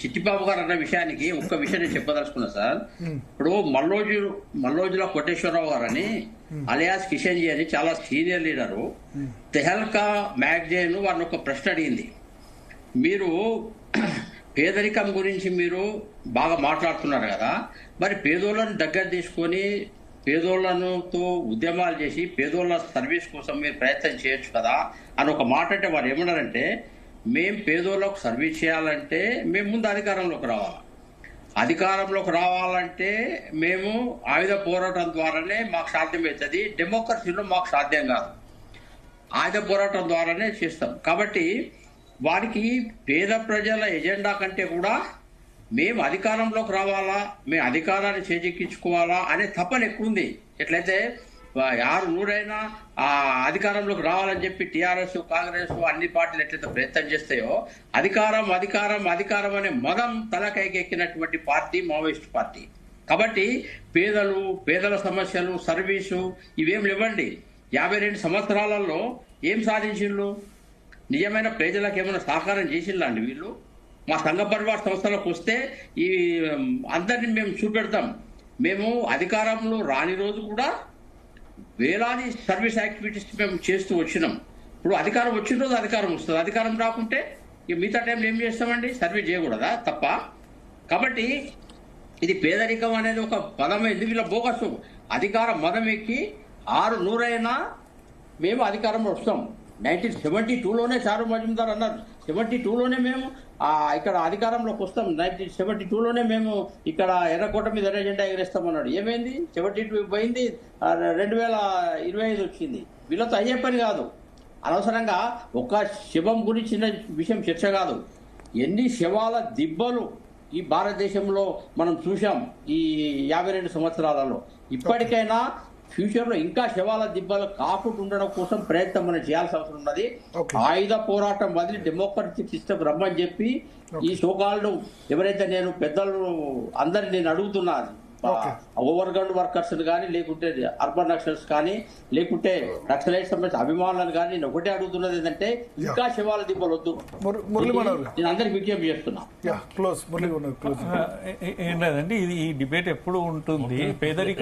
చిట్టిబాబు గారు అన్న విషయానికి ఒక్క విషయం నేను చెప్పదలుచుకున్నా సార్. ఇప్పుడు మల్లోజుల కోటేశ్వరరావు గారు అని అలియాస్ కిషన్ జీ అని చాలా సీనియర్ లీడరు తెహల్కా మ్యాగజైన్ వారిని ఒక ప్రశ్న అడిగింది. మీరు పేదరికం గురించి మీరు బాగా మాట్లాడుతున్నారు కదా, మరి పేదోళ్ళని దగ్గర తీసుకొని పేదోళ్లతో ఉద్యమాలు చేసి పేదోళ్ళ సర్వీస్ కోసం మీరు ప్రయత్నం చేయొచ్చు కదా అని ఒక మాట అంటే వారు ఏమన్నారంటే, మేము పేదోళ్ళకు సర్వీస్ చేయాలంటే మేము ముందు అధికారంలోకి రావాలి, అధికారంలోకి రావాలంటే మేము ఆయుధ పోరాటం ద్వారానే మాకు సాధ్యమవుతుంది, డెమోక్రసీలో మాకు సాధ్యం కాదు, ఆయుధ పోరాటం ద్వారానే చేస్తాం. కాబట్టి వారికి పేద ప్రజల ఎజెండా కంటే కూడా మేము అధికారంలోకి రావాలా, మేము అధికారాన్ని చేజిక్కించుకోవాలా అనే తపన ఎక్కువ ఉంది. ఎట్లయితే యారు నూరైనా ఆ అధికారంలోకి రావాలని చెప్పి టీఆర్ఎస్ కాంగ్రెస్ అన్ని పార్టీలు ఎట్లయితే ప్రయత్నం చేస్తాయో, అధికారం అధికారం అధికారం అనే మదం తలకైకెక్కినటువంటి పార్టీ మావోయిస్ట్ పార్టీ. కాబట్టి పేదల సమస్యలు, సర్వీసు ఇవేం లేవండి. 52 సంవత్సరాలలో ఏం సాధించిండ్రు? నిజమైన ప్రజలకు ఏమైనా సహకారం చేసిండ్లా అండి వీళ్ళు? మా సంఘ పరివార సంస్థలకు వస్తే ఈ అందరినీ మేము చూపెడతాం. మేము అధికారంలో రాని రోజు కూడా వేలాది సర్వీస్ యాక్టివిటీస్ మేము చేస్తూ వచ్చినాం. ఇప్పుడు అధికారం వచ్చిన రోజు అధికారం వస్తుంది, అధికారం రాకుంటే మిగతా టైంలో ఏం చేస్తామండి? సర్వీస్ చేయకూడదా తప్ప? కాబట్టి ఇది పేదరికం అనేది ఒక పదమైంది వీళ్ళ బోగసు. అధికార మదం ఎక్కి 600 మేము అధికారంలో వస్తాం. 1972లోనే చారు మజుందార్ అన్నారు, 72లోనే మేము ఇక్కడ అధికారంలోకి వస్తాం, 1972లోనే మేము ఇక్కడ ఎర్రకోట మీద ఎజెండా ఎగరేస్తామన్నాడు. ఏమైంది? 72 పోయింది, 2025 వచ్చింది. వీళ్ళతో అయ్యే పని కాదు. అనవసరంగా ఒక శవం గురించి చిన్న విషయం చర్చ కాదు, ఎన్ని శవాల దిబ్బలు ఈ భారతదేశంలో మనం చూసాం ఈ 52 సంవత్సరాలలో. ఇప్పటికైనా ఫ్యూచర్ లో ఇంకా శవాల దిబ్బలు కాకుండా ఉండడం కోసం ప్రయత్నం మనం చేయాల్సిన అవసరం ఉన్నది. ఆయుధ పోరాటం వదిలి డెమోక్రటిక్ సిస్టమ్ రమ్మని చెప్పి ఈ సోకాళ్ళు ఎవరైతే నేను పెద్దలు అందరిని నేను అడుగుతున్నాను, ఓవర్గౌండ్ వర్కర్స్ కానీ లేకుంటే అర్బన్ నక్సల్స్ కానీ లేకుంటే నక్సలైట్ సంబంధించిన అభిమానులను కానీ నేను ఒకటే అడుగుతున్నది ఏంటంటే, ఇంకా శవాల దిబ్బలు వద్దు. నేను అందరికి విజ్ఞప్తి చేస్తున్నా. ఏం లేదండి, ఇది ఈ డిబేట్ ఎప్పుడు ఉంటుంది. పేదరిక